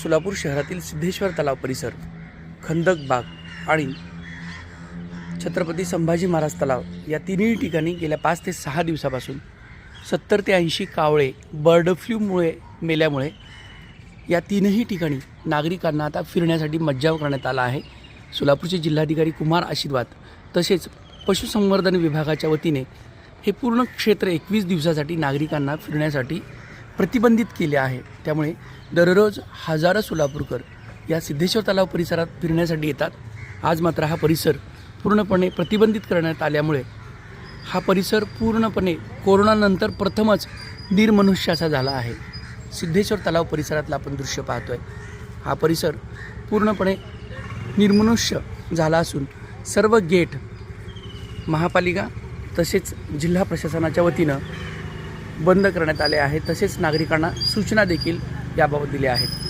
सोलापूर शहरातील सिद्धेश्वर तलाव परिसर, खंदक बाग आणि छत्रपती संभाजी महाराज तलाव या तिन्ही ठिकाणी गेल्या 5 ते 6 दिवसापासून 70 ते 80 कावळे बर्ड फ्लूमुळे मेल्यामुळे या तीनही ठिकाणी नागरिकांना आता फिरण्यासाठी मज्जाव करण्यात आला आहे। सोलापूरचे जिल्हाधिकारी कुमार आशीर्वाद तसेच पशुसंवर्धन विभागाच्या वतीने हे पूर्ण क्षेत्र 21 दिवसासाठी नागरिकांना फिरण्यासाठी प्रतिबंधित केले आहे। त्यामुळे दररोज हजारो सोलापूरकर या सिद्धेश्वर तलाव परिसरात फिरण्यासाठी येतात। आज मात्र हा परिसर पूर्णपणे प्रतिबंधित करण्यात आल्यामुळे हा परिसर पूर्णपणे कोरोनानंतर प्रथमच निर्मनुष्याचा झाला आहे। सिद्धेश्वर तलाव परिसरातला आपण दृश्य पाहतोय, हा परिसर पूर्णपणे निर्मनुष्य झाला असून सर्व गेट महापालिका तसेच जिल्हा प्रशासनाच्या वतीनं बंद करण्यात आले आहे। तसेच नागरिकांना सूचना देखील याबाबत दिल्या आहेत।